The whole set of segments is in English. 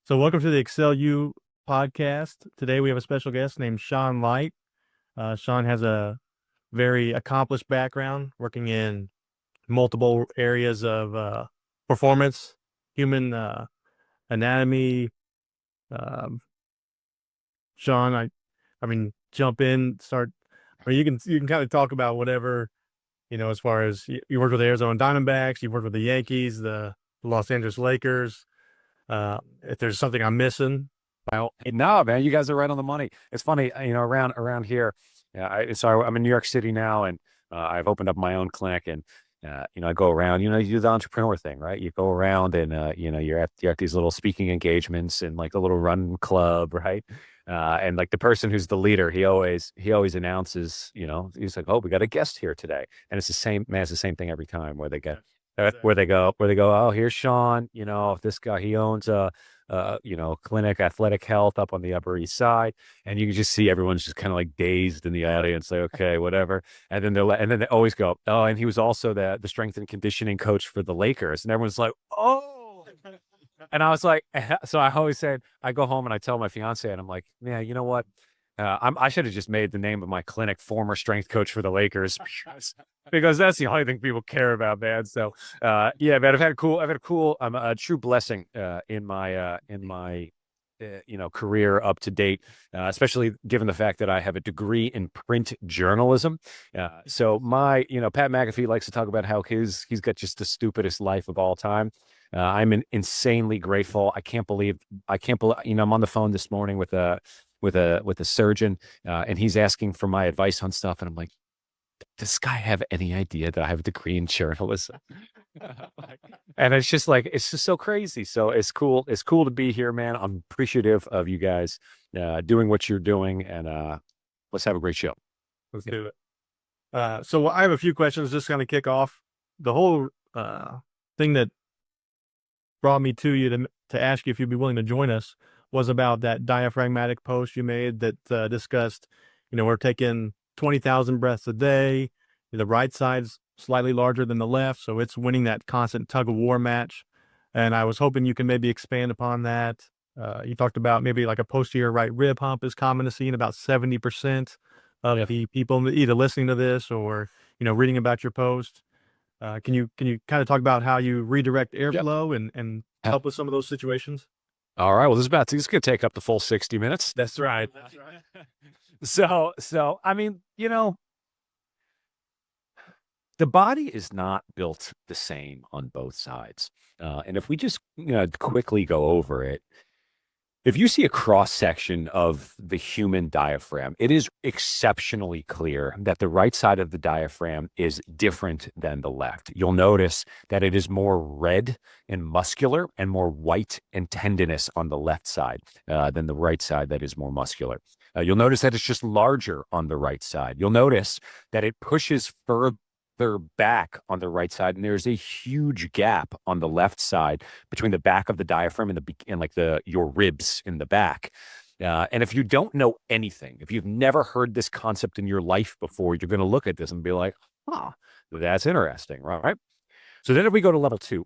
So welcome to the XCEL U Podcast. Today we have a special guest named Sean Light. Sean has a very accomplished background working in multiple areas of performance, human anatomy. Um, Sean, I mean, jump in, start, or you can kind of talk about whatever, as far as you worked with the Arizona Diamondbacks, you worked with the Yankees, the Los Angeles Lakers. If there's something I'm missing. Well, no, man, you guys are right on the money. It's funny, around here. Yeah, I'm in New York City now, and I've opened up my own clinic, and I go around. You do the entrepreneur thing, right? You go around, and you're at these little speaking engagements and like a little run club, right? And like the person who's the leader, he always announces, he's like, "Oh, we got a guest here today," and it's the same man. It's the same thing every time where they get. Where they go, oh, here's Sean, this guy, he owns clinic athletic health up on the Upper East Side. And you can just see everyone's just kind of like dazed in the audience, like, okay, whatever. And then they always go, oh, and he was also the strength and conditioning coach for the Lakers. And everyone's like, oh, and I was like, so I always said, I go home and I tell my fiance, and I'm like, yeah, you know what? I should have just made the name of my clinic former strength coach for the Lakers because that's the only thing people care about, man. So, yeah, man, I've had a cool, a true blessing in my career up to date, especially given the fact that I have a degree in print journalism. So Pat McAfee likes to talk about how he's got just the stupidest life of all time. I'm insanely grateful. I can't believe, I'm on the phone this morning with a surgeon, and he's asking for my advice on stuff, and I'm like, does this guy have any idea that I have a degree in journalism? And it's just so crazy. So it's cool. It's cool to be here, man. I'm appreciative of you guys doing what you're doing, and let's have a great show. Let's do it. So I have a few questions just kind of kick off. The whole thing that brought me to you to ask you if you'd be willing to join us was about that diaphragmatic post you made that discussed, we're taking 20,000 breaths a day. The right side's slightly larger than the left, so it's winning that constant tug of war match. And I was hoping you can maybe expand upon that. You talked about maybe like a posterior right rib hump is common to see in about 70% of the people either listening to this or, reading about your post. Can you kind of talk about how you redirect airflow and help with some of those situations? All right. Well, this is going to take up the full 60 minutes. That's right. So I mean, the body is not built the same on both sides. And if we just quickly go over it, if you see a cross section of the human diaphragm, it is exceptionally clear that the right side of the diaphragm is different than the left. You'll notice that it is more red and muscular and more white and tendinous on the left side than the right side that is more muscular. You'll notice that it's just larger on the right side. You'll notice that it pushes further back on the right side, and there's a huge gap on the left side between the back of the diaphragm and your ribs in the back. And if you don't know anything, if you've never heard this concept in your life before, you're going to look at this and be like, that's interesting, right? So then if we go to level 2,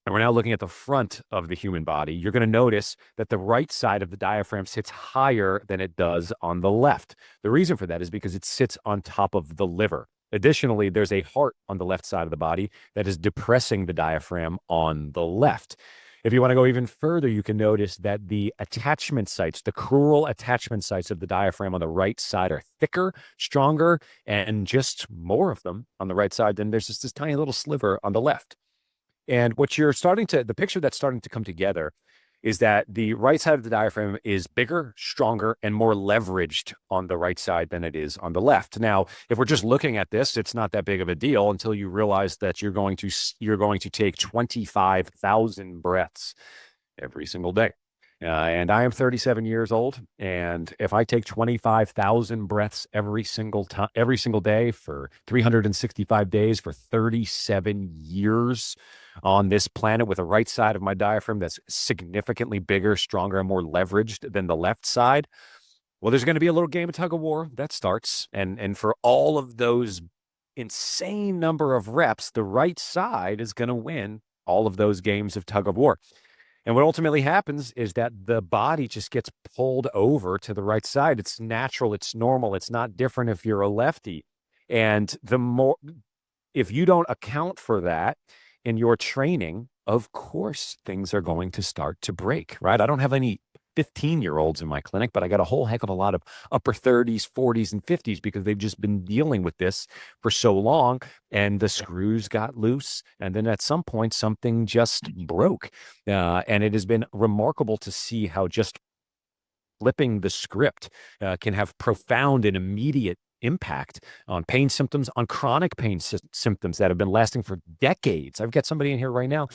and we're now looking at the front of the human body, you're going to notice that the right side of the diaphragm sits higher than it does on the left. The reason for that is because it sits on top of the liver. Additionally, there's a heart on the left side of the body that is depressing the diaphragm on the left. If you want to go even further, you can notice that the attachment sites, the crural attachment sites of the diaphragm on the right side are thicker, stronger, and just more of them on the right side than there's just this tiny little sliver on the left. And the picture that's starting to come together is that the right side of the diaphragm is bigger, stronger, and more leveraged on the right side than it is on the left. Now, if we're just looking at this, it's not that big of a deal until you realize that you're going to take 25,000 breaths every single day. And I am 37 years old, and if I take 25,000 breaths every single day for 365 days for 37 years on this planet with the right side of my diaphragm that's significantly bigger, stronger, and more leveraged than the left side, well, there's going to be a little game of tug of war that starts. And for all of those insane number of reps, the right side is going to win all of those games of tug of war. And what ultimately happens is that the body just gets pulled over to the right side. It's natural, it's normal, it's not different if you're a lefty. And if you don't account for that in your training, of course, things are going to start to break, right? I don't have any 15-year-olds in my clinic, but I got a whole heck of a lot of upper 30s, 40s, and 50s because they've just been dealing with this for so long, and the screws got loose. And then at some point, something just broke. And it has been remarkable to see how just flipping the script can have profound and immediate impact on pain symptoms, on chronic pain symptoms that have been lasting for decades. I've got somebody in here right now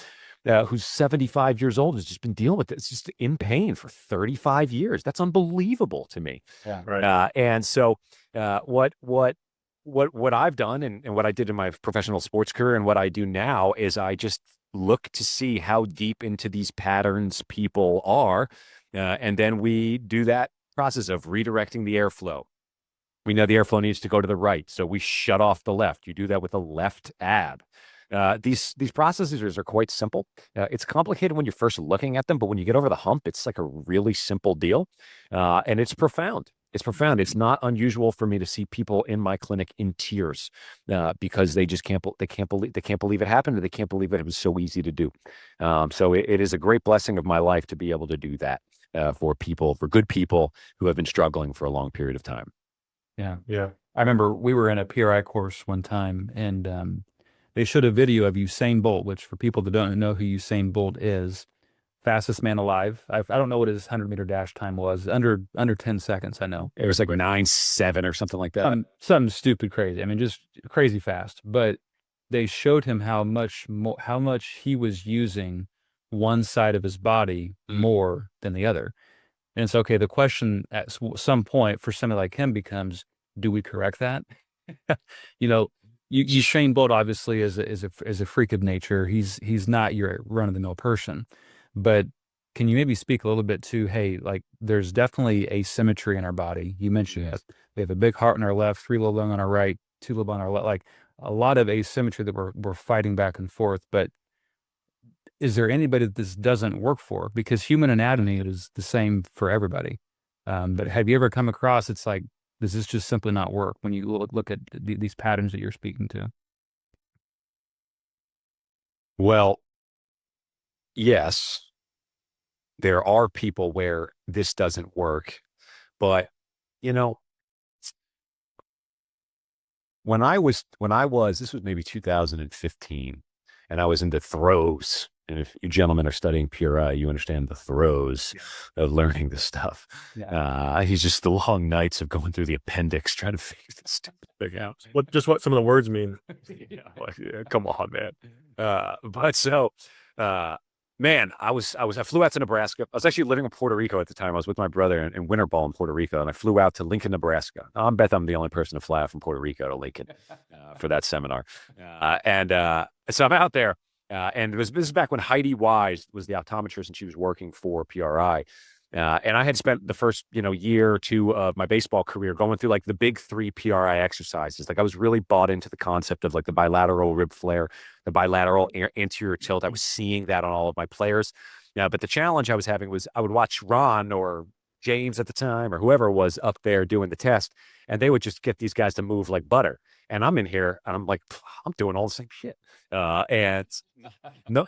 who's 75 years old, who's just been dealing with this, just in pain for 35 years. That's unbelievable to me. Yeah. Right. And so what I've done and what I did in my professional sports career and what I do now is I just look to see how deep into these patterns people are. And then we do that process of redirecting the airflow. We know the airflow needs to go to the right, so we shut off the left. You do that with the left ab. These processes are quite simple. It's complicated when you're first looking at them, but when you get over the hump, it's like a really simple deal, and it's profound. It's profound. It's not unusual for me to see people in my clinic in tears because they just can't believe it happened, or they can't believe that it was so easy to do. So it is a great blessing of my life to be able to do that for good people who have been struggling for a long period of time. Yeah. Yeah. I remember we were in a PRI course one time, and they showed a video of Usain Bolt, which for people that don't know who Usain Bolt is, fastest man alive. I don't know what his 100-meter dash time was. Under 10 seconds, I know. It was like 9.7 or something like that. Something stupid crazy. I mean, just crazy fast. But they showed him how much he was using one side of his body more than the other. And it's okay. The question at some point for somebody like him becomes, do we correct that? Usain Bolt obviously is a freak of nature. He's not your run of the mill person, but can you maybe speak a little bit to, hey, like there's definitely asymmetry in our body. You mentioned that we have a big heart on our left, 3 little lung on our right, 2 little on our left, like a lot of asymmetry that we're fighting back and forth. But is there anybody that this doesn't work for? Because human anatomy is the same for everybody. But have you ever come across, it's like, does this just simply not work when you look at these patterns that you're speaking to? Well, yes, there are people where this doesn't work, but when I was, this was maybe 2015, and I was in the throes. And if you gentlemen are studying PRI, you understand the throes of learning this stuff. Yeah. He's just the long nights of going through the appendix trying to figure this stupid thing out. What some of the words mean? Come on, man. Man, I flew out to Nebraska. I was actually living in Puerto Rico at the time. I was with my brother in winter ball in Puerto Rico, and I flew out to Lincoln, Nebraska. I bet I'm the only person to fly out from Puerto Rico to Lincoln for that seminar. So I'm out there, and this is back when Heidi Wise was the optometrist, and she was working for PRI. And I had spent the first, year or two of my baseball career going through like the big 3 PRI exercises. Like I was really bought into the concept of like the bilateral rib flare, the bilateral anterior tilt. I was seeing that on all of my players. But the challenge I was having was I would watch Ron or James at the time or whoever was up there doing the test, and they would just get these guys to move like butter. And I'm in here and I'm like, I'm doing all the same shit. And no,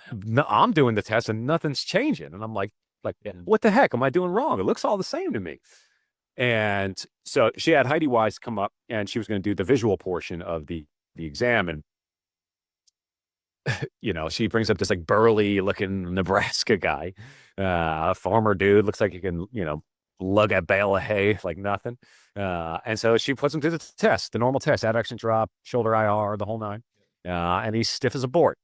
I'm doing the test and nothing's changing. And I'm like, what the heck am I doing wrong? It looks all the same to me. And so she had Heidi Wise come up, and she was going to do the visual portion of the exam. And, she brings up this like burly looking Nebraska guy, farmer dude, looks like he can, lug a bale of hay like nothing. And so she puts him to the test, the normal test, adduction drop, shoulder IR, the whole 9. And he's stiff as a board.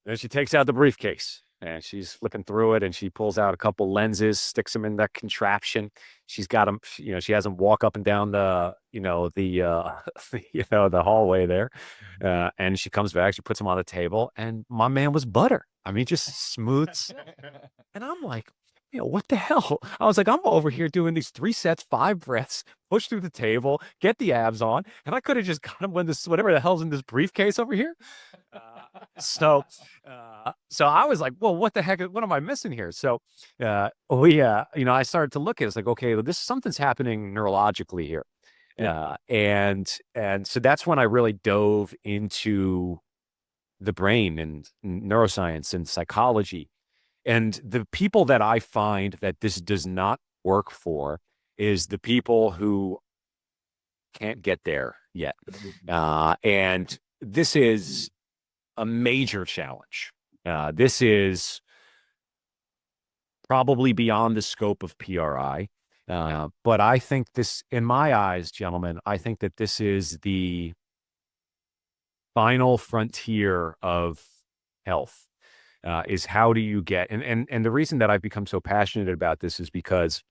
Then she takes out the briefcase. And she's flipping through it, and she pulls out a couple lenses, sticks them in that contraption. She's got them, she has them walk up and down the hallway there. And she comes back, she puts them on the table, and my man was butter. I mean, just smooth. And I'm like, what the hell? I was like, I'm over here doing these 3 sets, 5 breaths, push through the table, get the abs on, and I could have just got him whatever the hell's in this briefcase over here. So I was like, well, what the heck? What am I missing here? So, I started to look at it. It's like, okay, well, something's happening neurologically here. And so that's when I really dove into the brain and neuroscience and psychology. And the people that I find that this does not work for is the people who can't get there yet. And this is a major challenge. This is probably beyond the scope of PRI. But I think this, in my eyes, gentlemen, I think that this is the final frontier of health. Is how do you get, and the reason that I've become so passionate about this is because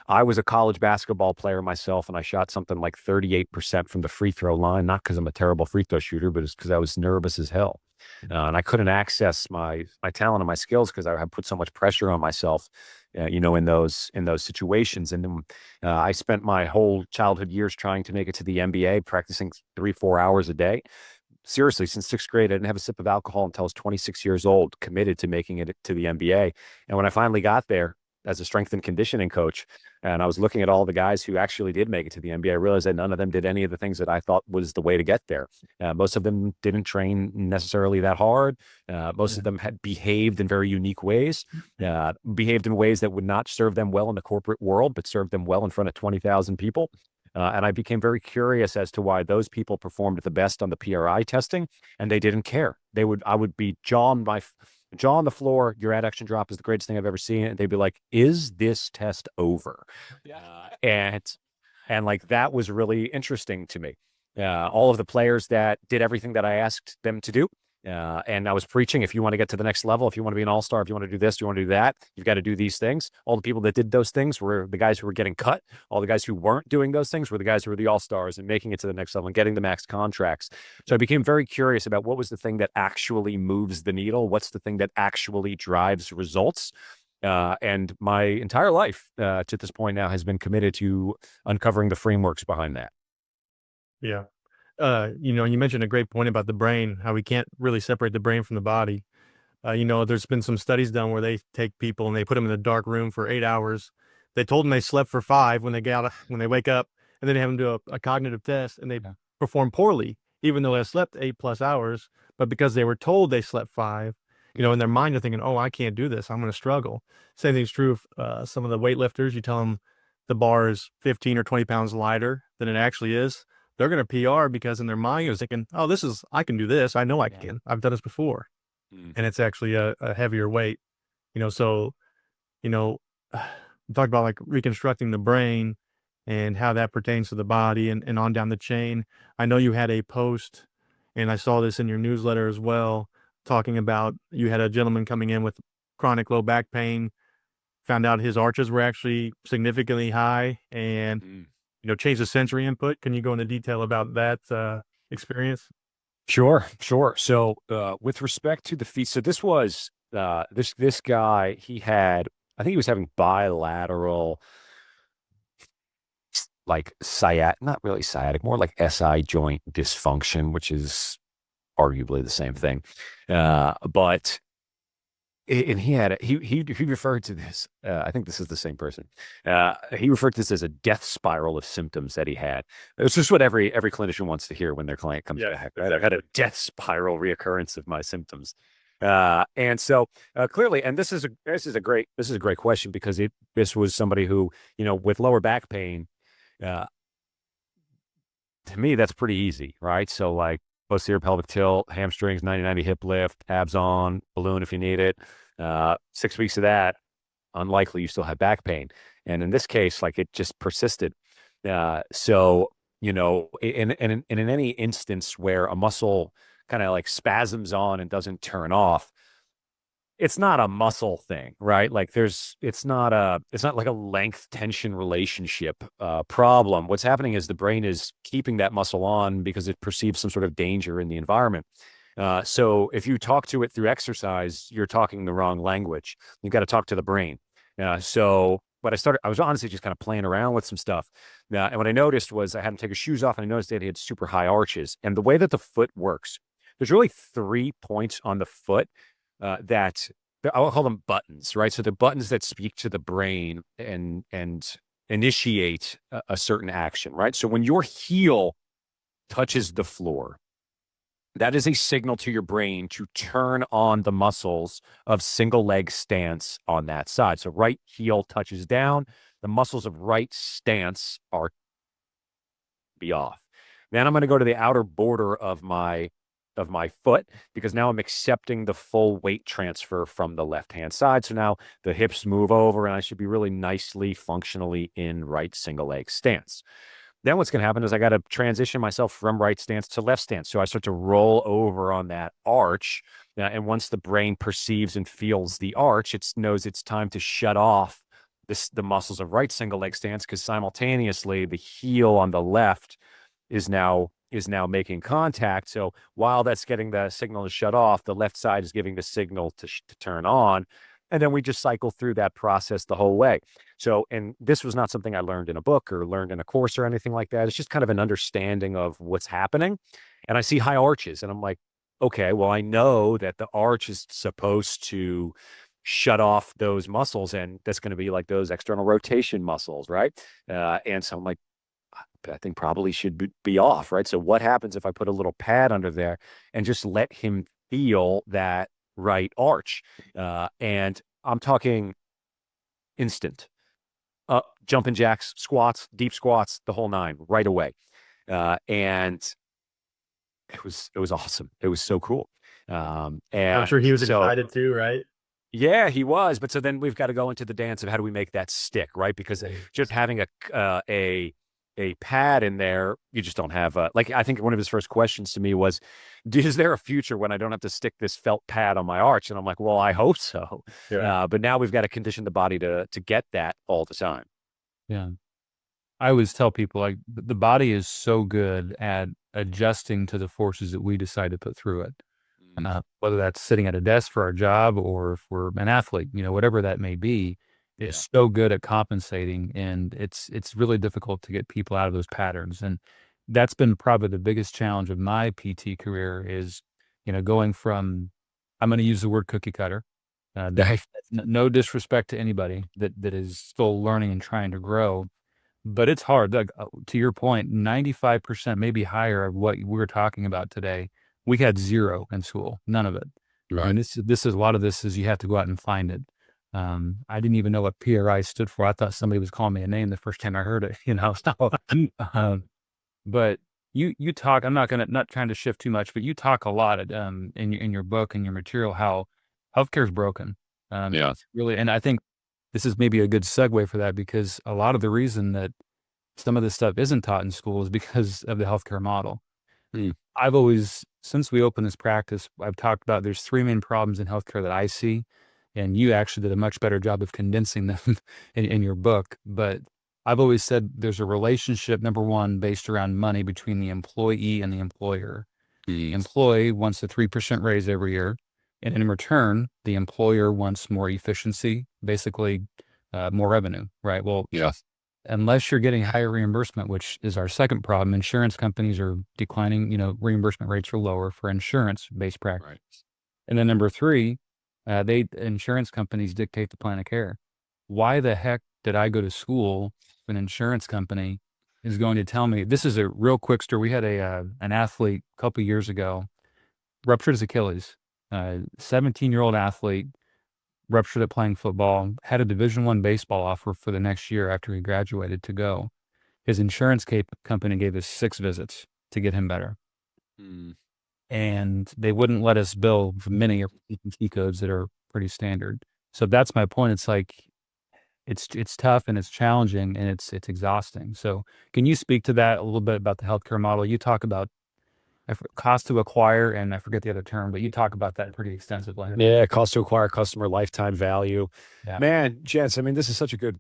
I was a college basketball player myself, and I shot something like 38% from the free throw line, not because I'm a terrible free throw shooter, but it's because I was nervous as hell. And I couldn't access my talent and my skills because I had put so much pressure on myself, in those situations. And then I spent my whole childhood years trying to make it to the NBA, practicing 3-4 hours a day. Seriously, since 6th grade, I didn't have a sip of alcohol until I was 26 years old, committed to making it to the NBA. And when I finally got there as a strength and conditioning coach, and I was looking at all the guys who actually did make it to the NBA, I realized that none of them did any of the things that I thought was the way to get there. Most of them didn't train necessarily that hard. Most of them had behaved in very unique ways, behaved in ways that would not serve them well in the corporate world, but served them well in front of 20,000 people. And I became very curious as to why those people performed the best on the PRI testing, and they didn't care. I would be jaw on the floor. Your adduction drop is the greatest thing I've ever seen. And they'd be like, "Is this test over?" And like that was really interesting to me. All of the players that did everything that I asked them to do. And I was preaching, if you want to get to the next level, if you want to be an all-star, if you want to do this, you want to do that, you've got to do these things. All the people that did those things were the guys who were getting cut. All the guys who weren't doing those things were the guys who were the all-stars and making it to the next level and getting the max contracts. So I became very curious about what was the thing that actually moves the needle. What's the thing that actually drives results? And my entire life to this point now has been committed to uncovering the frameworks behind that. Yeah. You mentioned a great point about the brain, how we can't really separate the brain from the body. There's been some studies done where they take people and they put them in a dark room for 8 hours. They told them they slept for 5 when they wake up, and then they have them do a cognitive test, and they perform poorly, even though they slept 8+ hours. But because they were told they slept 5, in their mind, they're thinking, "Oh, I can't do this. I'm going to struggle." Same thing's true of some of the weightlifters. You tell them the bar is 15 or 20 pounds lighter than it actually is. They're going to PR because in their mind, you're thinking, "Oh, I can do this. I know I can. I've done this before." And it's actually a heavier weight. So, we talked about like reconstructing the brain and how that pertains to the body and on down the chain. I know you had a post, and I saw this in your newsletter as well, talking about you had a gentleman coming in with chronic low back pain, found out his arches were actually significantly high, and change the sensory input. Can you go into detail about that experience? Sure. So, with respect to the feet, so this was this guy. I think he was having bilateral, like not really sciatic, more like SI joint dysfunction, which is arguably the same thing. But and he referred to this. I think this is the same person. He referred to this as a death spiral of symptoms that he had. It's just what every clinician wants to hear when their client comes back. Right? I've had a death spiral reoccurrence of my symptoms. And so clearly, and this is a great question, because this was somebody who, with lower back pain. To me, that's pretty easy, right? So like posterior pelvic tilt, hamstrings, 90-90 hip lift, abs on, balloon if you need it. 6 weeks of that, unlikely you still have back pain. And in this case, like, it just persisted. So, in any instance where a muscle kind of like spasms on and doesn't turn off, it's not a muscle thing, right? Like it's not like a length tension relationship problem. What's happening is the brain is keeping that muscle on because it perceives some sort of danger in the environment. So if you talk to it through exercise, you're talking the wrong language. You've got to talk to the brain. So what I was honestly just kind of playing around with some stuff. And what I noticed was I had him take his shoes off, and I noticed that he had super high arches. And the way that the foot works, there's really 3 points on the foot that I'll call them buttons, right? So the buttons that speak to the brain and initiate a certain action, right? So when your heel touches the floor, that is a signal to your brain to turn on the muscles of single leg stance on that side. So right heel touches down, the muscles of right stance are be off. Then I'm going to go to the outer border of my foot, because now I'm accepting the full weight transfer from the left-hand side. So now the hips move over and I should be really nicely functionally in right single leg stance. Then what's going to happen is I got to transition myself from right stance to left stance. So I start to roll over on that arch. And once the brain perceives and feels the arch, it knows it's time to shut off the muscles of right single leg stance, because simultaneously the heel on the left is now making contact. So while that's getting the signal to shut off, the left side is giving the signal to turn on. And then we just cycle through that process the whole way. So, and this was not something I learned in a book or learned in a course or anything like that. It's just kind of an understanding of what's happening. And I see high arches and I'm like, okay, well, I know that the arch is supposed to shut off those muscles, and that's going to be like those external rotation muscles, right? And so I'm like, that thing probably should be off, right? So what happens if I put a little pad under there and just let him feel that right arch? And I'm talking instant. Jumping jacks, squats, deep squats, the whole nine right away. And it was awesome. It was so cool. And I'm sure he was so, excited too, right? yeah, he was. But so then we've got to go into the dance of how do we make that stick, right? Because just having a pad in there, you just don't have like, I think one of his first questions to me was, is there a future when I don't have to stick this felt pad on my arch? And I'm like, well, I hope so. Yeah. But now we've got to condition the body to get that all the time. Yeah. I always tell people, like, the body is so good at adjusting to the forces that we decide to put through it. Whether that's sitting at a desk for our job or if we're an athlete, whatever that may be, it's so good at compensating, and it's really difficult to get people out of those patterns. And that's been probably the biggest challenge of my PT career is, going from, I'm going to use the word cookie cutter. That's no disrespect to anybody that is still learning and trying to grow, but it's hard. Like, to your point, 95%, maybe higher of what we were talking about today, we had zero in school, none of it. Right. And this is a lot of this is you have to go out and find it. I didn't even know what PRI stood for. I thought somebody was calling me a name the first time I heard it, So, but you talk, I'm not trying to shift too much, but you talk a lot in your book and your material, how healthcare is broken. It's really, and I think this is maybe a good segue for that, because a lot of the reason that some of this stuff isn't taught in school is because of the healthcare model. I've always, since we opened this practice, I've talked about there's 3 main problems in healthcare that I see, and you actually did a much better job of condensing them in your book. But I've always said there's a relationship, number one, based around money between the employee and the employer. The employee wants a 3% raise every year, and in return, the employer wants more efficiency, basically more revenue, right? Well, unless you're getting higher reimbursement, which is our second problem, insurance companies are declining, reimbursement rates are lower for insurance-based practice. Right. And then number 3, insurance companies dictate the plan of care. Why the heck did I go to school if an insurance company is going to tell me? This is a real quick story. We had an athlete a couple years ago, ruptured his Achilles, 17-year-old athlete, ruptured it playing football, had a Division I baseball offer for the next year after he graduated to go. His insurance company gave us 6 visits to get him better. And they wouldn't let us bill for many T codes that are pretty standard. So that's my point. It's like, it's tough and it's challenging and it's exhausting. So can you speak to that a little bit about the healthcare model? You talk about cost to acquire, and I forget the other term, but you talk about that pretty extensively. Yeah, cost to acquire, customer lifetime value. Yeah. Man, gents, I mean, this is such a good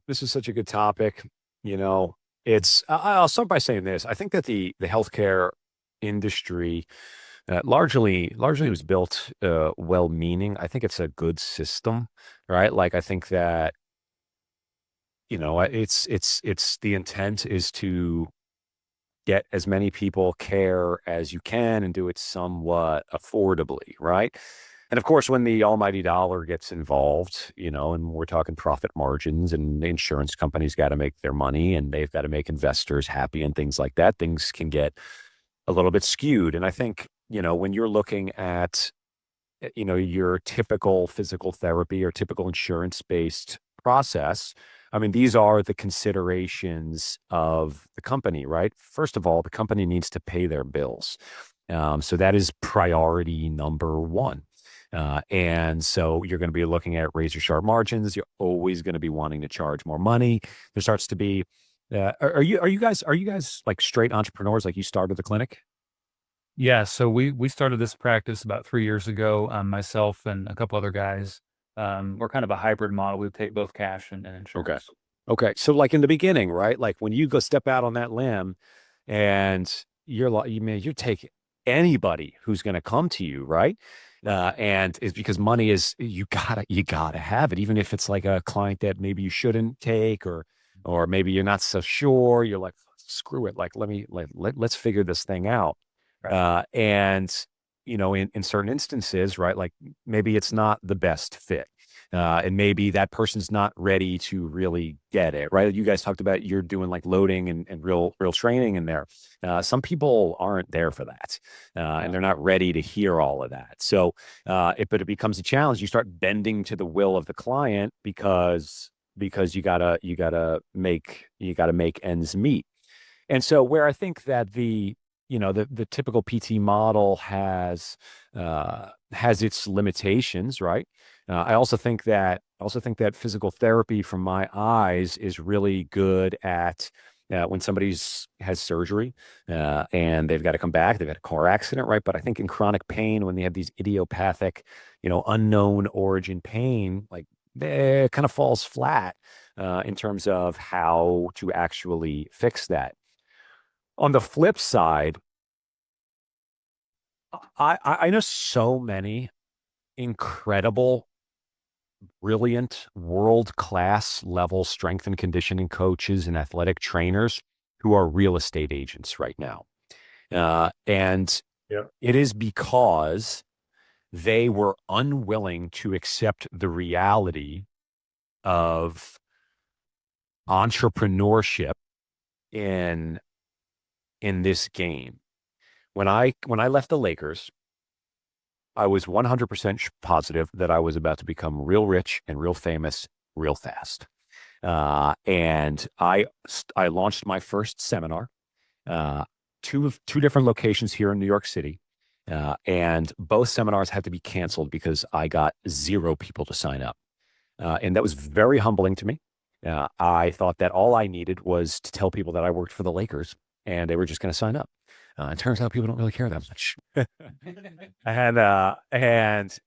topic. I'll start by saying this. I think that the healthcare industry largely was built well-meaning. I think it's a good system, right? Like, I think that it's the intent is to get as many people care as you can and do it somewhat affordably, right? And of course, when the almighty dollar gets involved, and we're talking profit margins, and the insurance companies got to make their money and they've got to make investors happy and things like that, things can get a little bit skewed. And I think, when you're looking at, your typical physical therapy or typical insurance-based process, I mean, these are the considerations of the company, right? First of all, the company needs to pay their bills. So that is priority number one. And so you're going to be looking at razor sharp margins. You're always going to be wanting to charge more money. There starts to be, are you guys like straight entrepreneurs? Like you started the clinic? Yeah, so we started this practice about 3 years ago. Myself and a couple other guys. We're kind of a hybrid model. We take both cash and insurance. Okay. So like in the beginning, right? Like when you go step out on that limb and you're like, you take anybody who's going to come to you, right? And it's because money is, you gotta have it, even if it's like a client that maybe you shouldn't take, or maybe you're not so sure. You're like, screw it. Like, let's figure this thing out. Right. And in certain instances, right? Like maybe it's not the best fit. And maybe that person's not ready to really get it, right? You guys talked about you're doing like loading and real training in there. Some people aren't there for that, and they're not ready to hear all of that. So, but it becomes a challenge. You start bending to the will of the client because you gotta make ends meet. And so where I think that the typical PT model has its limitations, right? I also think that physical therapy, from my eyes, is really good at when somebody's has surgery and they've got to come back, they've had a car accident, right? But I think in chronic pain, when they have these idiopathic, unknown origin pain, like it kind of falls flat in terms of how to actually fix that. On the flip side, I know so many incredible, brilliant, world-class level strength and conditioning coaches and athletic trainers who are real estate agents right now. And Yeah. it is because they were unwilling to accept the reality of entrepreneurship in this game. When I left the Lakers, I was 100% positive that I was about to become real rich and real famous real fast. And I launched my first seminar, two different locations here in New York City. And both seminars had to be canceled because I got 0 people to sign up. And that was very humbling to me. I thought that all I needed was to tell people that I worked for the Lakers and they were just going to sign up. It turns out people don't really care that much. And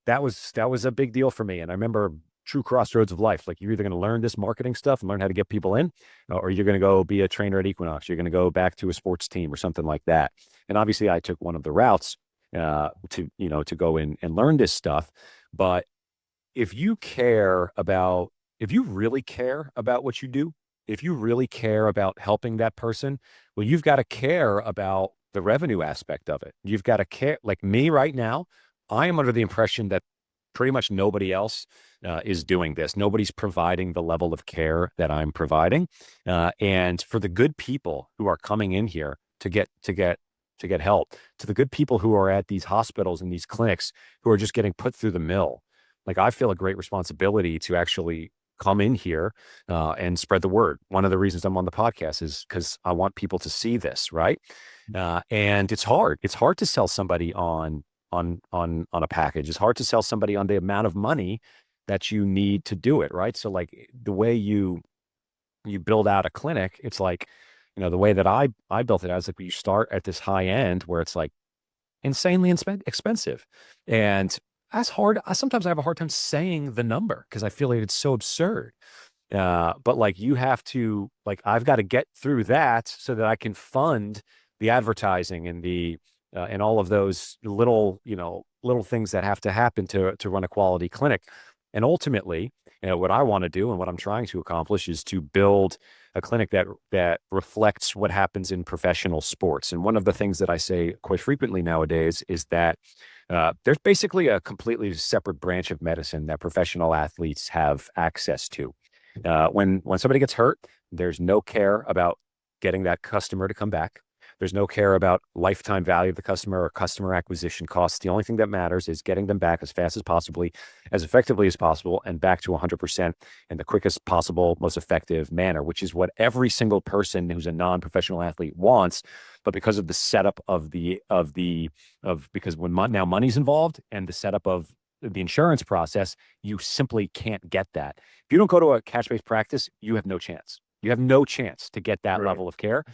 that was a big deal for me. And I remember true crossroads of life. Like, you're either going to learn this marketing stuff and learn how to get people in, or you're going to go be a trainer at Equinox. You're going to go back to a sports team or something like that. And obviously I took one of the routes to go in and learn this stuff. But if you really care about what you do, if you really care about helping that person, well, you've got to care about the revenue aspect of it. You've got to care. Like me right now, I am under the impression that pretty much nobody else is doing this. Nobody's providing the level of care that I'm providing. And for the good people who are coming in here to get help, to the good people who are at these hospitals and these clinics who are just getting put through the mill, like, I feel a great responsibility to actually come in here and spread the word. One of the reasons I'm on the podcast is because I want people to see this, right? And it's hard. It's hard to sell somebody on a package. It's hard to sell somebody on the amount of money that you need to do it, right? So, like, the way you build out a clinic, it's like, the way that I built it, I was like, you start at this high end where it's like insanely expensive. And that's hard. Sometimes I have a hard time saying the number because I feel like it's so absurd. But like, you have to, like, I've got to get through that so that I can fund the advertising and and all of those little things that have to happen to run a quality clinic. And ultimately, what I want to do and what I'm trying to accomplish is to build a clinic that reflects what happens in professional sports. And one of the things that I say quite frequently nowadays is that there's basically a completely separate branch of medicine that professional athletes have access to. When somebody gets hurt, there's no care about getting that customer to come back. There's no care about lifetime value of the customer or customer acquisition costs. The only thing that matters is getting them back as fast as possibly, as effectively as possible, and back to 100% in the quickest possible, most effective manner, which is what every single person who's a non-professional athlete wants. But because of the setup because now money's involved and the setup of the insurance process, you simply can't get that. If you don't go to a cash-based practice, you have no chance. You have no chance to get that level of care,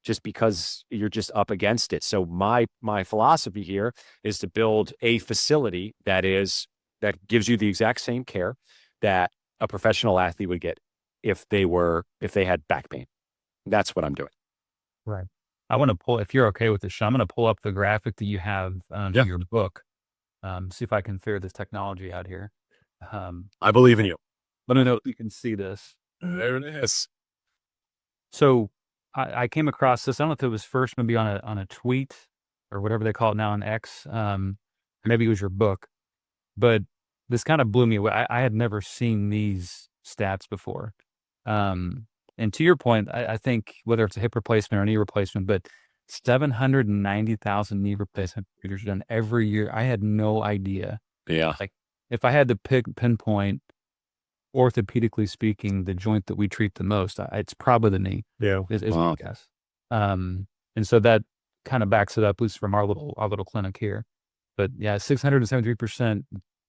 just because you're just up against it. So my philosophy here is to build a facility that gives you the exact same care that a professional athlete would get if they had back pain. That's what I'm doing. Right. I want to pull, if you're okay with this, Sean, I'm going to pull up the graphic that you have in your book. See if I can figure this technology out here. I believe in you. Let me know if you can see this. There it is. So I came across this. I don't know if it was first maybe on a tweet or whatever they call it now on X. Maybe it was your book, but this kind of blew me away. I had never seen these stats before. And to your point, I think whether it's a hip replacement or a knee replacement, but 790,000 knee replacement procedures done every year. I had no idea. Yeah. Like if I had to pinpoint, orthopedically speaking, the joint that we treat the most, it's probably the knee. Yeah. Is my guess. And so that kind of backs it up, at least from our little clinic here. But yeah, 673%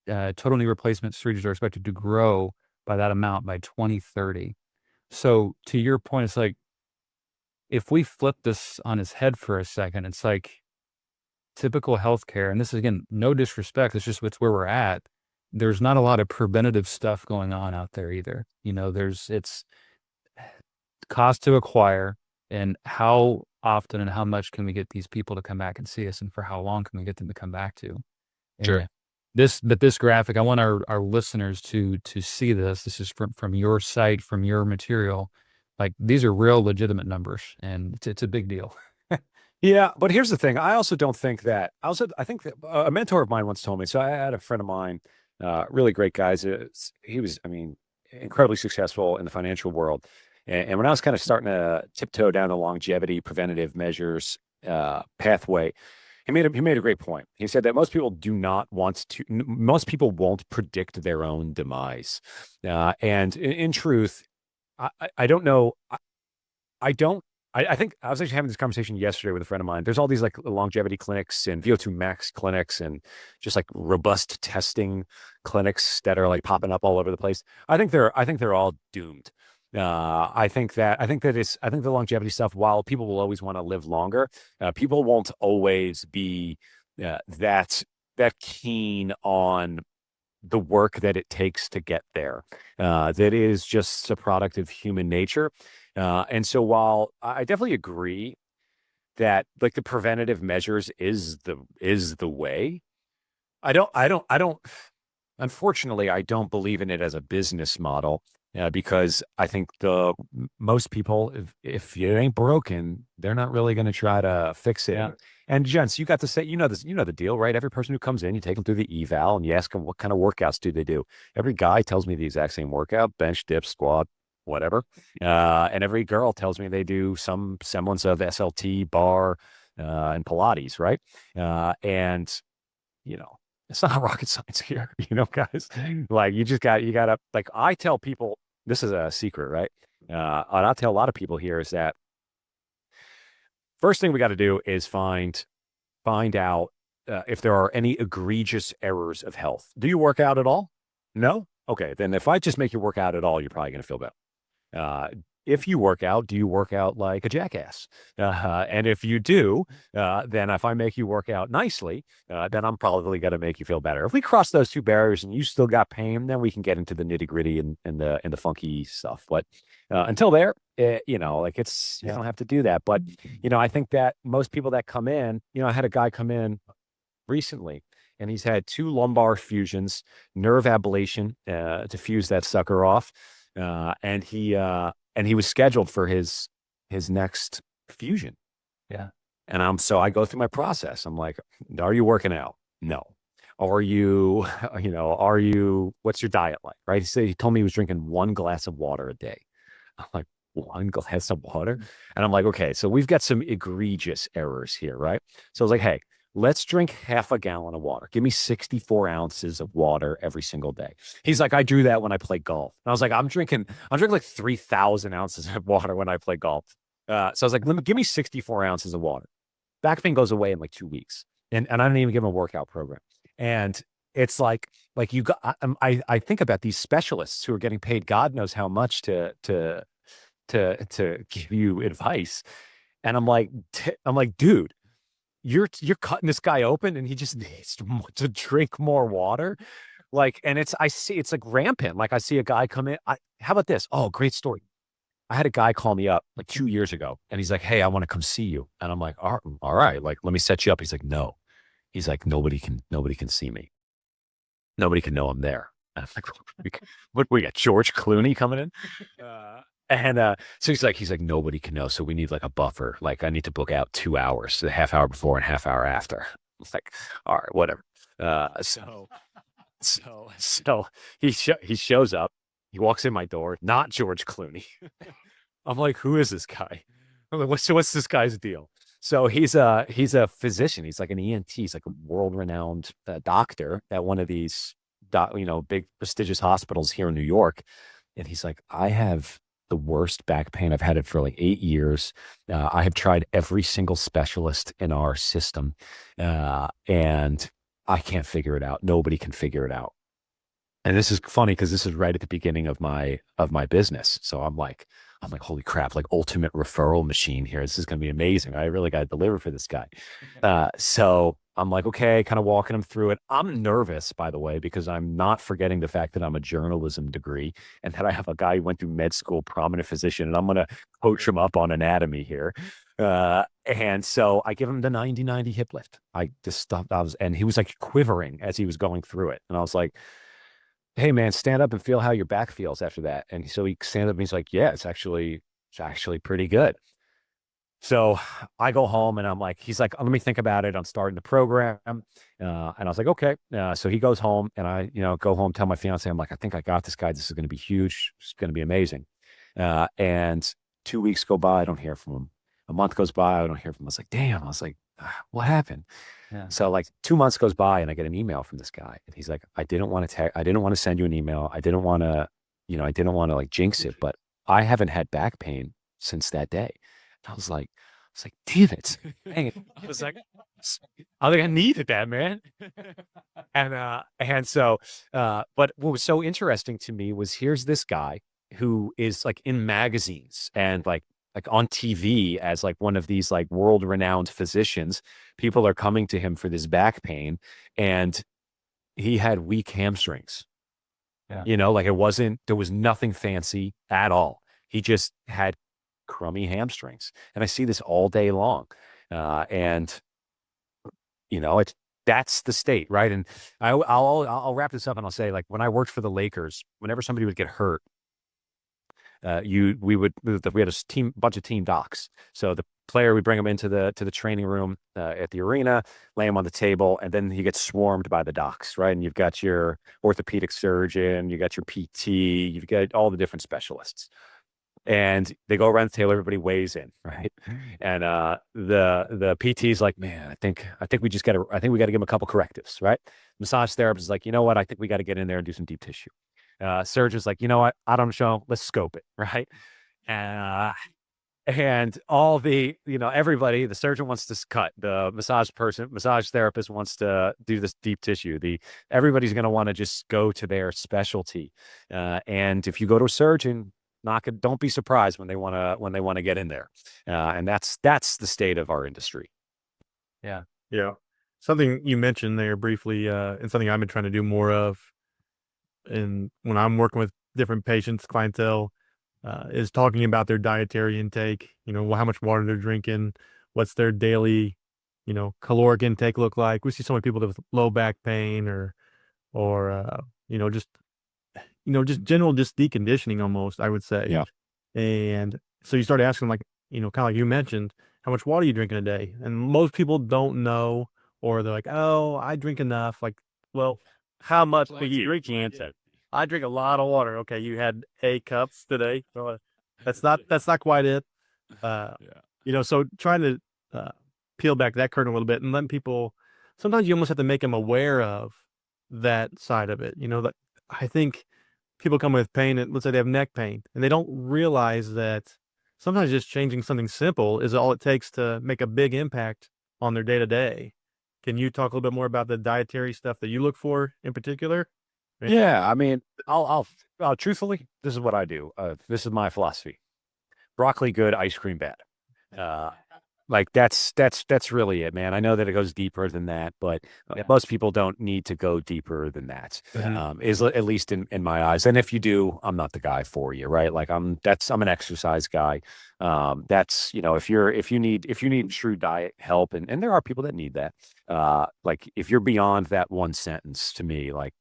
total knee replacement surgeries are expected to grow by that amount by 2030. So to your point, it's like, if we flip this on its head for a second, it's like typical healthcare, and this is, again, no disrespect, it's where we're at. There's not a lot of preventative stuff going on out there either. It's cost to acquire, and how often and how much can we get these people to come back and see us, and for how long can we get them to come back to? Sure. This graphic, I want our listeners to see this. This is from your site, from your material. Like, these are real legitimate numbers, and it's a big deal. Yeah, but here's the thing. I think that a mentor of mine once told me. So I had a friend of mine, really great guys. He was, incredibly successful in the financial world. And when I was kind of starting to tiptoe down the longevity preventative measures pathway, he made a great point. He said that most people won't predict their own demise. And in truth, I don't know. I think I was actually having this conversation yesterday with a friend of mine. There's all these like longevity clinics and VO2 max clinics and just like robust testing clinics that are like popping up all over the place. I think they're all doomed. I think the longevity stuff, while people will always want to live longer, people won't always be that keen on the work that it takes to get there. That is just a product of human nature. And so while I definitely agree that like the preventative measures is the way, unfortunately, I don't believe in it as a business model. Because I think most people, if you ain't broken, they're not really going to try to fix it. Yeah. And gents, you got to say, this, the deal, right? Every person who comes in, you take them through the eval and you ask them what kind of workouts do they do. Every guy tells me the exact same workout: bench, dip, squat, whatever. And every girl tells me they do some semblance of SLT, bar, and Pilates, right? And it's not rocket science here, guys. Like you gotta, like, I tell people, this is a secret, right? And I'll tell a lot of people here is that first thing we got to do is find out if there are any egregious errors of health. Do you work out at all? No? Okay. Then if I just make you work out at all, you're probably going to feel better. If you work out, do you work out like a jackass? And if you do, then if I make you work out nicely, then I'm probably going to make you feel better. If we cross those two barriers and you still got pain, then we can get into the nitty gritty and the funky stuff. But until there, you don't have to do that. But, I think that most people that come in, I had a guy come in recently and he's had 2 lumbar fusions, nerve ablation to fuse that sucker off, and he was scheduled for his next fusion. Yeah. And I go through my process. I'm like, are you working out? No. Are you, what's your diet like? Right. He told me he was drinking 1 glass of water a day. I'm like, 1 glass of water? And I'm like, okay, so we've got some egregious errors here, right? So I was like, hey, let's drink half a gallon of water. Give me 64 ounces of water every single day. He's like, I do that when I play golf. And I was like, I'm drinking like 3,000 ounces of water when I play golf. So I was like, give me 64 ounces of water. Back pain goes away in like 2 weeks. And I didn't even give him a workout program. And it's like you got, I think about these specialists who are getting paid God knows how much to give you advice. And I'm like, dude, you're cutting this guy open and he just needs to drink more water. Like, and it's like rampant. Like I see a guy come in. How about this? Oh, great story. I had a guy call me up like 2 years ago and he's like, hey, I want to come see you. And I'm like, all right, like, let me set you up. He's like, no. He's like, nobody can see me. Nobody can know I'm there. And I'm like, what, we got George Clooney coming in? So he's like, nobody can know. So we need like a buffer. Like I need to book out 2 hours, a half hour before and half hour after. It's like, all right, whatever. So he shows up. He walks in my door, not George Clooney. I'm like, who is this guy? I'm like, what's this guy's deal? So he's a physician. He's like an ENT. He's like a world-renowned doctor at one of these, big prestigious hospitals here in New York. And he's like, I have the worst back pain. I've had it for like 8 years. I have tried every single specialist in our system, and I can't figure it out. Nobody can figure it out. And this is funny because this is right at the beginning of my business. So I'm like, holy crap, like ultimate referral machine here. This is going to be amazing. I really got to deliver for this guy. So I'm like, okay, kind of walking him through it. I'm nervous, by the way, because I'm not forgetting the fact that I'm a journalism degree and that I have a guy who went through med school, prominent physician, and I'm going to coach him up on anatomy here. And so I give him the 90-90 hip lift. I just stopped. And he was like quivering as he was going through it. And I was like, hey man, stand up and feel how your back feels after that. And so he stands up and he's like, yeah, it's actually pretty good. So I go home and I'm like, he's like, let me think about it. I'm starting the program. And I was like, okay. So he goes home and I, go home, tell my fiance, I'm like, I think I got this guy. This is going to be huge. It's going to be amazing. And 2 weeks go by. I don't hear from him. A month goes by. I don't hear from him. I was like, damn. I was like, what happened? Yeah. So like 2 months goes by and I get an email from this guy and he's like, I didn't want to send you an email. I didn't want to like jinx it, but I haven't had back pain since that day. And I was like, damn it. Dang it. I was like, I think I needed that, man. And so, but what was so interesting to me was here's this guy who is like in magazines and like on TV as like one of these like world-renowned physicians. People are coming to him for this back pain and he had weak hamstrings. Yeah. Like there was nothing fancy at all. He just had crummy hamstrings. And I see this all day long. And that's the state, right? And I'll wrap this up and I'll say, like, when I worked for the Lakers, whenever somebody would get hurt, we had a bunch of team docs. So the player, we bring him into the training room at the arena, lay him on the table, and then he gets swarmed by the docs, right? And you've got your orthopedic surgeon, you got your PT, you've got all the different specialists. And they go around the table, everybody weighs in, right? And the PT's like, man, I think we got to give him a couple correctives, right? Massage therapist is like, you know what? I think we got to get in there and do some deep tissue. Surgeon's like, you know what? I don't know. Let's scope it, right? And all the, everybody, the surgeon wants to cut, the massage therapist wants to do this deep tissue. Everybody's going to want to just go to their specialty. And if you go to a surgeon, don't be surprised when they want to get in there. And that's the state of our industry. Yeah. Yeah. Something you mentioned there briefly, and something I've been trying to do more of, and when I'm working with different patients, clientele, is talking about their dietary intake, how much water they're drinking, what's their daily caloric intake look like? We see so many people with low back pain or just just general just deconditioning almost, I would say. Yeah. And so you start asking like, kind of like you mentioned, how much water you drink in a day? And most people don't know, or they're like, oh, I drink enough. Like, well, how much do you drink? I drink a lot of water. Okay, you had 8 cups today. Well, that's not quite it. So trying to peel back that curtain a little bit and letting people. Sometimes you almost have to make them aware of that side of it. That I think people come with pain, and let's say they have neck pain, and they don't realize that sometimes just changing something simple is all it takes to make a big impact on their day to day. Can you talk a little bit more about the dietary stuff that you look for in particular? Right. Yeah. I mean, I'll truthfully, this is what I do. This is my philosophy. Broccoli good, ice cream bad. Like that's really it, man. I know that it goes deeper than that, but most people don't need to go deeper than that. Is at least in my eyes. And if you do, I'm not the guy for you, right? Like I'm an exercise guy. That's if you need true diet help, and there are people that need that. Like if you're beyond that one sentence, to me, like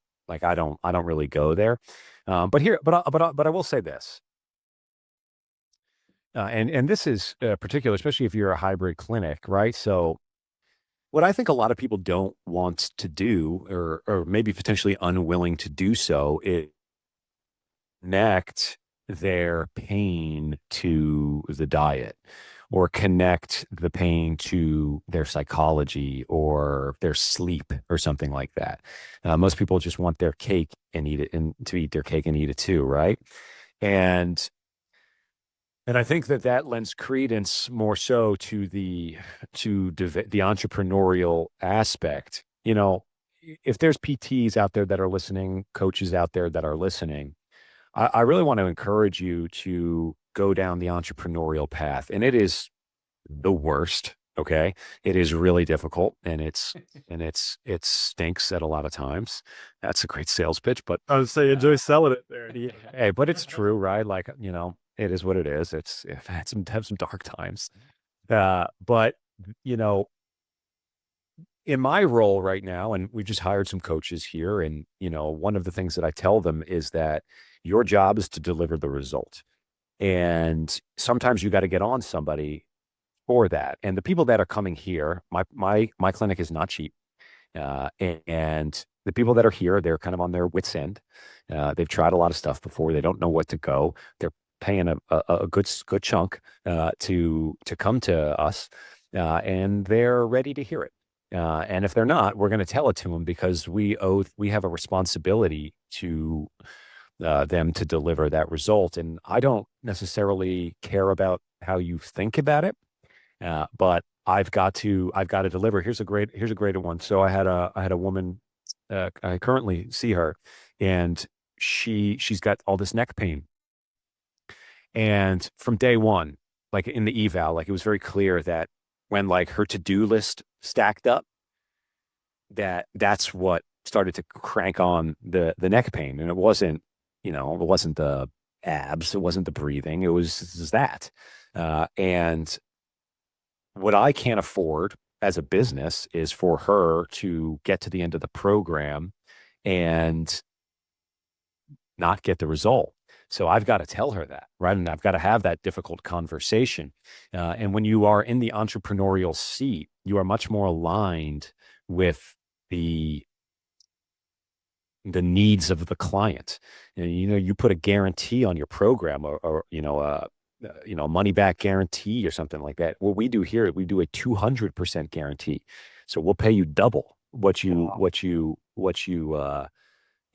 I don't really go there. But I will say this. And this is particular, especially if you're a hybrid clinic, right? So what I think a lot of people don't want to do, or maybe potentially unwilling to do so, is connect their pain to the diet, or connect the pain to their psychology or their sleep or something like that. Most people just want their cake and eat it, and to eat their cake and eat it too, right? And I think that lends credence more so to the entrepreneurial aspect. If there's PTs out there that are listening, coaches out there that are listening, I really want to encourage you to go down the entrepreneurial path. And it is the worst. Okay. It is really difficult, and it stinks at a lot of times. That's a great sales pitch, but I would say enjoy selling it there. hey, but it's true, right? Like, it is what it is. I've had some dark times. But in my role right now, and we just hired some coaches here, and one of the things that I tell them is that your job is to deliver the result. And sometimes you got to get on somebody for that. And the people that are coming here, my clinic is not cheap. And the people that are here, they're kind of on their wits end. They've tried a lot of stuff before. They don't know what to go. They're paying a good chunk to come to us, and they're ready to hear it. And if they're not, we're going to tell it to them, because we have a responsibility to them to deliver that result. And I don't necessarily care about how you think about it, but I've got to deliver. Here's a greater one. So I had a woman. I currently see her, and she's got all this neck pain. And from day one, like in the eval, like it was very clear that when like her to-do list stacked up, that's what started to crank on the neck pain. And it wasn't the abs, it wasn't the breathing, it was that. And what I can't afford as a business is for her to get to the end of the program and not get the result. So I've got to tell her that, right? And I've got to have that difficult conversation. And when you are in the entrepreneurial seat, you are much more aligned with the needs of the client. And, you put a guarantee on your program, or a money back guarantee or something like that. What we do here, we do a 200% guarantee. So we'll pay you double what you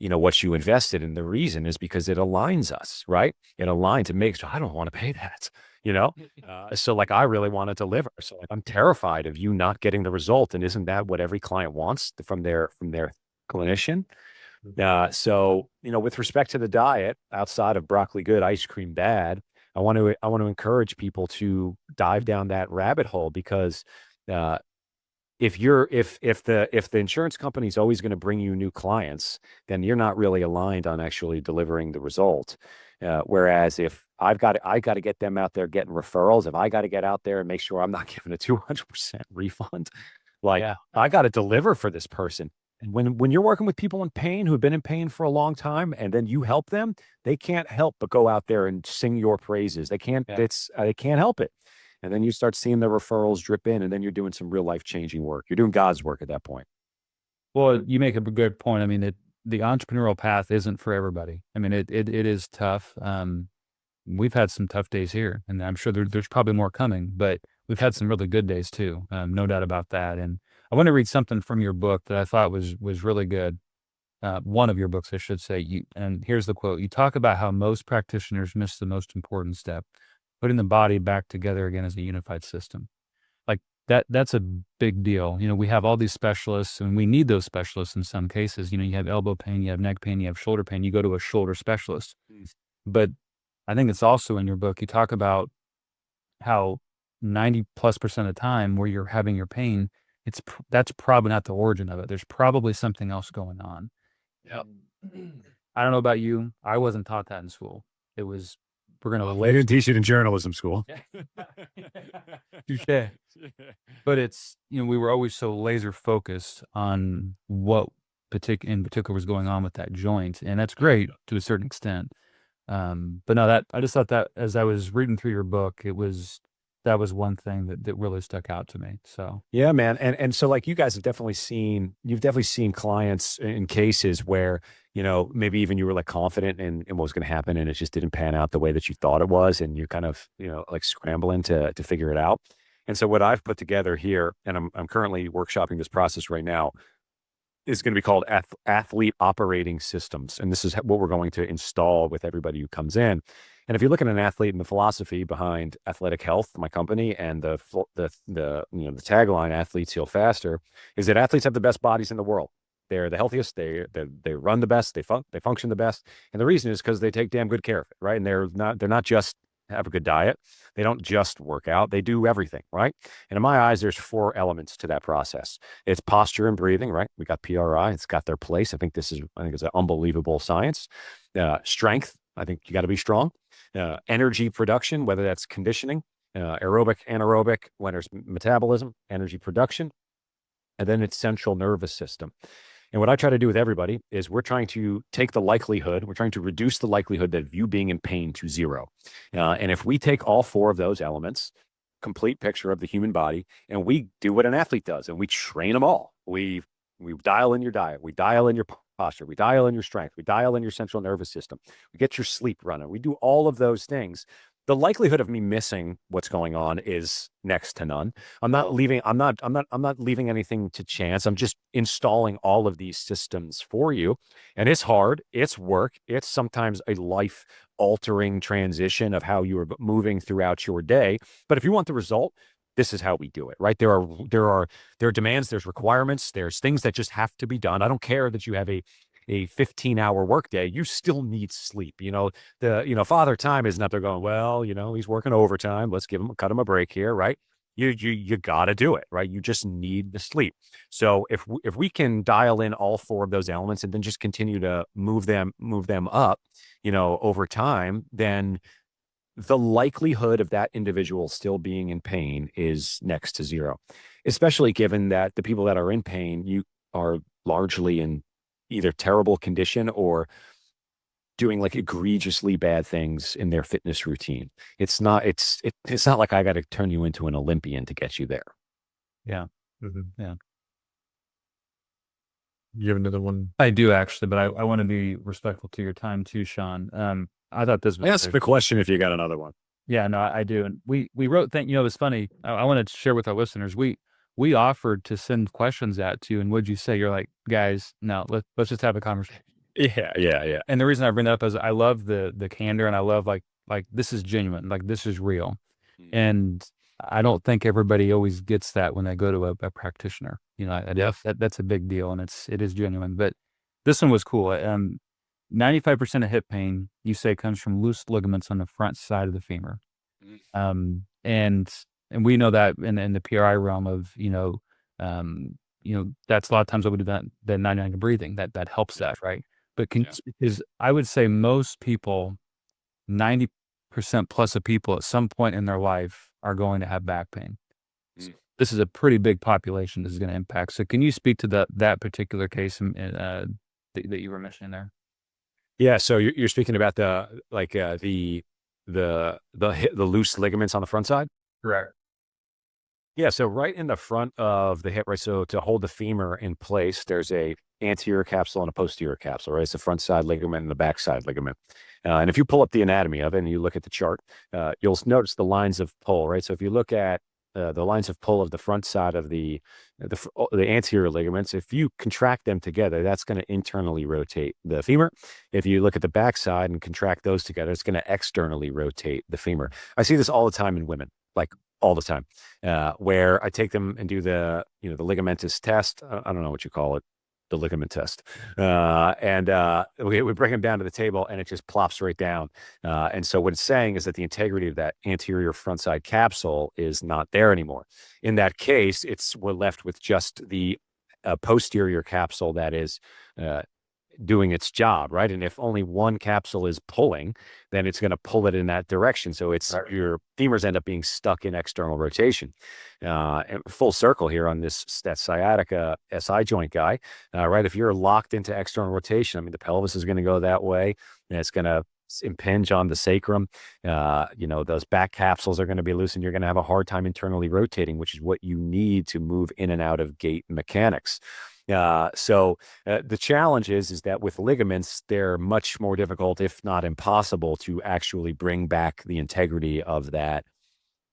invested. And the reason is because it aligns us, right? It aligns. It makes, I don't want to pay that, so like, I really want to deliver. So like, I'm terrified of you not getting the result. And isn't that what every client wants from their clinician? So, with respect to the diet, outside of broccoli good, ice cream bad, I want to encourage people to dive down that rabbit hole, because, if the insurance company is always going to bring you new clients, then you're not really aligned on actually delivering the result. Whereas if I got to get them out there getting referrals, if I got to get out there and make sure I'm not giving a 200% refund, like I got to deliver for this person. And when you're working with people in pain who have been in pain for a long time, and then you help them, they can't help but go out there and sing your praises. They can't. They can't help it. And then you start seeing the referrals drip in, and then you're doing some real life changing work. You're doing God's work at that point. Well, you make a good point. I mean, the entrepreneurial path isn't for everybody. I mean, it is tough. We've had some tough days here, and I'm sure there's probably more coming, but we've had some really good days too. No doubt about that. And I want to read something from your book that I thought was really good. One of your books, I should say. And here's the quote. You talk about how most practitioners miss the most important step, putting the body back together again as a unified system. Like that's a big deal. You know, we have all these specialists, and we need those specialists in some cases. You know, you have elbow pain, you have neck pain, you have shoulder pain, you go to a shoulder specialist. But I think it's also in your book, you talk about how 90+% of the time where you're having your pain, that's probably not the origin of it. There's probably something else going on. Yep. I don't know about you. I wasn't taught that in school. It was, we're going to They didn't teach it in journalism school. Touché. But it's, you know, we were always so laser focused on what in particular was going on with that joint. And that's great to a certain extent. But no, I just thought that as I was reading through your book, that was one thing that really stuck out to me. So yeah, man. And so like you guys have definitely seen clients in cases where, you know, maybe even you were like confident in what was going to happen and it just didn't pan out the way that you thought it was. And you're kind of, you know, like scrambling to figure it out. And so what I've put together here, and I'm currently workshopping this process right now, is going to be called athlete operating systems. And this is what we're going to install with everybody who comes in. And if you look at an athlete and the philosophy behind Athletic Health, my company, and the tagline "Athletes Heal Faster" is that athletes have the best bodies in the world. They're the healthiest. They run the best. They function the best. And the reason is because they take damn good care of it, right? And they're not just have a good diet. They don't just work out. They do everything, right? And in my eyes, there's 4 elements to that process. It's posture and breathing, right? We got PRI. It's got their place. I think it's an unbelievable science. Strength. I think you got to be strong. Energy production, whether that's conditioning, aerobic, anaerobic, whether it's metabolism, energy production, and then it's central nervous system. And what I try to do with everybody is we're trying to reduce the likelihood of you being in pain to 0. And if we take all 4 of those elements, complete picture of the human body, and we do what an athlete does, and we train them all. We dial in your diet, we dial in your posture, we dial in your strength, we dial in your central nervous system, we get your sleep running, we do all of those things. The likelihood of me missing what's going on is next to none. I'm not leaving anything to chance. I'm just installing all of these systems for you. And it's hard. It's work. It's sometimes a life altering transition of how you are moving throughout your day. But if you want the result, this is how we do it, right? There are demands, there's requirements, there's things that just have to be done. I don't care that you have a 15-hour workday, you still need sleep. You know, Father Time isn't up there going, well, you know, he's working overtime. Let's cut him a break here, right? You got to do it, right? You just need the sleep. So if we can dial in all 4 of those elements and then just continue to move them up, you know, over time, then the likelihood of that individual still being in pain is next to 0, especially given that the people that are in pain, you are largely in either terrible condition or doing like egregiously bad things in their fitness routine. It's not like I got to turn you into an Olympian to get you there. yeah. Mm-hmm. Yeah. You have another one? I do actually, but I want to be respectful to your time too, Sean. I thought this was Ask the question if you got another one. Yeah, no, I do. And we wrote, you know, it was funny. I want to share with our listeners. We offered to send questions out to you, and what'd you say? You're like, guys, no, let's just have a conversation. Yeah. And the reason I bring that up is I love the candor, and I love like this is genuine, like this is real. And I don't think everybody always gets that when they go to a practitioner. You know, that's a big deal, and it is genuine. But this one was cool. 95% of hip pain, you say, comes from loose ligaments on the front side of the femur. And we know that in the PRI realm of, you know, that's a lot of times what we do that 99 breathing, that helps that, right? But I would say most people 90% plus of people at some point in their life are going to have back pain. So this is a pretty big population this is going to impact. So can you speak to that particular case that you were mentioning there? Yeah. So you're speaking about the loose ligaments on the front side? Correct. Yeah, so right in the front of the hip, right? So to hold the femur in place, there's a anterior capsule and a posterior capsule, right? It's the front side ligament and the back side ligament. And if you pull up the anatomy of it and you look at the chart, you'll notice the lines of pull, right? So if you look at the lines of pull of the front side of the anterior ligaments, if you contract them together, that's going to internally rotate the femur. If you look at the back side and contract those together, it's going to externally rotate the femur. I see this all the time in women, like all the time, where I take them and do the ligamentous test. I don't know what you call it, the ligament test. And we bring them down to the table and it just plops right down. And so what it's saying is that the integrity of that anterior front side capsule is not there anymore. In that case, we're left with just the posterior capsule that is doing its job, right? And if only one capsule is pulling, then it's going to pull it in that direction. So your femurs end up being stuck in external rotation. And full circle here on that sciatica SI joint guy, right? If you're locked into external rotation, I mean, the pelvis is going to go that way, and it's going to impinge on the sacrum. Those back capsules are going to be loose, and you're going to have a hard time internally rotating, which is what you need to move in and out of gait mechanics. So the challenge is that with ligaments, they're much more difficult, if not impossible, to actually bring back the integrity of that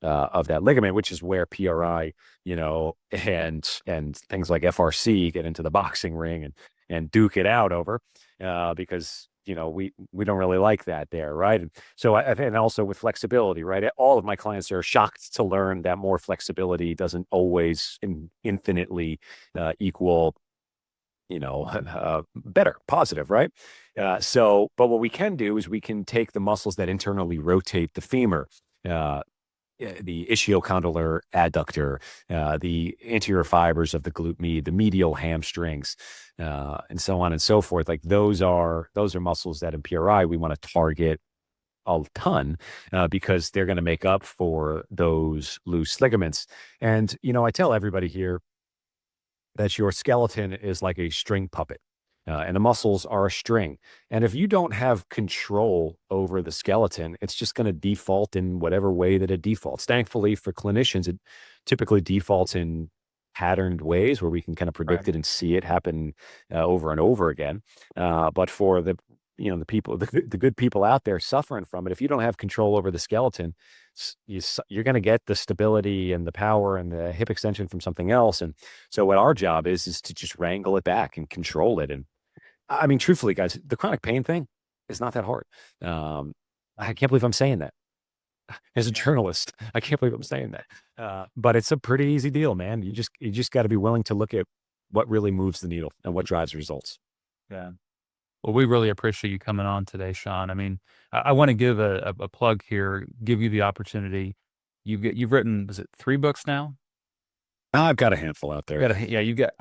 ligament, which is where PRI, and things like FRC get into the boxing ring and duke it out over, because we don't really like that there, right? And so I think, and also with flexibility, right? All of my clients are shocked to learn that more flexibility doesn't always infinitely equal better, positive, right? But what we can do is we can take the muscles that internally rotate the femur, the ischiocondylar adductor, the anterior fibers of the glute med, the medial hamstrings, and so on and so forth. Like those are muscles that in PRI we want to target a ton, because they're going to make up for those loose ligaments. And I tell everybody here that your skeleton is like a string puppet, and the muscles are a string. And if you don't have control over the skeleton, it's just going to default in whatever way that it defaults. Thankfully for clinicians, it typically defaults in patterned ways where we can kind of predict it and see it happen over and over again. But for the people, the good people out there suffering from it, if you don't have control over the skeleton, you're going to get the stability and the power and the hip extension from something else. And so what our job is to just wrangle it back and control it. And I mean, truthfully, guys, the chronic pain thing is not that hard. I can't believe I'm saying that. As a journalist, I can't believe I'm saying that. But it's a pretty easy deal, man. You just got to be willing to look at what really moves the needle and what drives results. Yeah. Well, we really appreciate you coming on today, Sean. I mean, I want to give a plug here, give you the opportunity. You've written, was it 3 books now? I've got a handful out there. You've got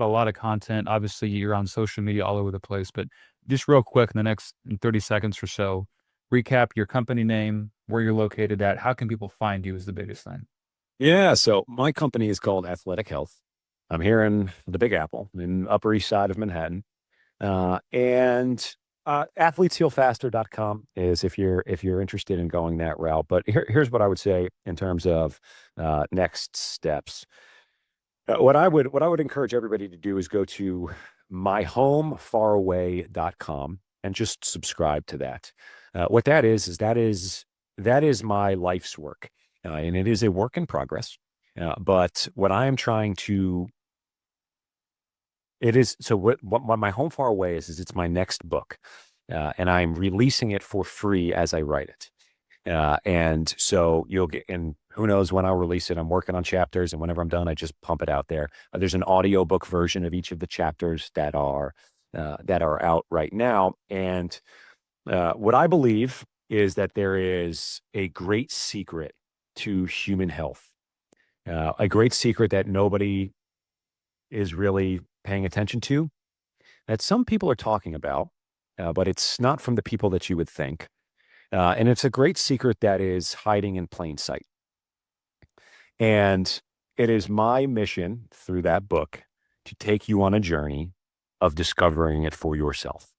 a lot of content. Obviously, you're on social media all over the place, but just real quick in the next 30 seconds or so, recap your company name, where you're located at. How can people find you is the biggest thing. Yeah. So my company is called Athletic Health. I'm here in the Big Apple in Upper East Side of Manhattan. And athleteshealfaster.com is if you're interested in going that route. But here's what I would say in terms of next steps. What I would encourage everybody to do is go to myhomefaraway.com and just subscribe to that. What that is my life's work, and it is a work in progress. But what I am trying to what My Home Far Away is it's my next book, and I'm releasing it for free as I write it. And so you'll get, and who knows when I'll release it. I'm working on chapters, and whenever I'm done, I just pump it out there. There's an audiobook version of each of the chapters that are out right now. And what I believe is that there is a great secret to human health, a great secret that nobody is really paying attention to, that some people are talking about, but it's not from the people that you would think. And it's a great secret that is hiding in plain sight. And it is my mission through that book to take you on a journey of discovering it for yourself.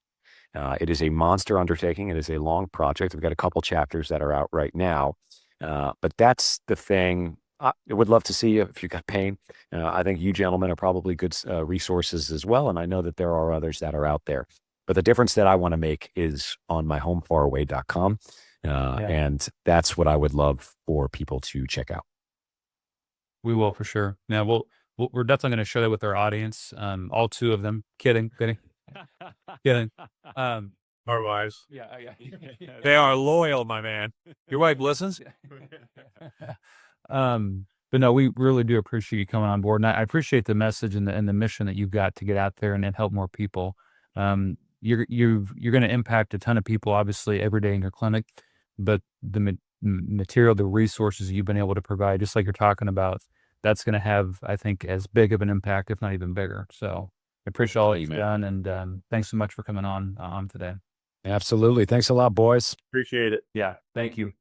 It is a monster undertaking. It is a long project. I've got a couple chapters that are out right now. But that's the thing. I would love to see you if you got pain. I think you gentlemen are probably good resources as well. And I know that there are others that are out there. But the difference that I want to make is on my homefaraway.com. And that's what I would love for people to check out. We will for sure. Now we're definitely going to share that with our audience. All two of them. Kidding. Kidding. Our wives. Yeah. They are loyal, my man. Your wife listens? But no, we really do appreciate you coming on board. And I appreciate the message and the mission that you've got to get out there and help more people. You're going to impact a ton of people, obviously, every day in your clinic, but the material, the resources you've been able to provide, just like you're talking about, that's going to have, I think, as big of an impact, if not even bigger. So I appreciate all that you've done. And thanks so much for coming on today. Absolutely. Thanks a lot, boys. Appreciate it. Yeah. Thank you.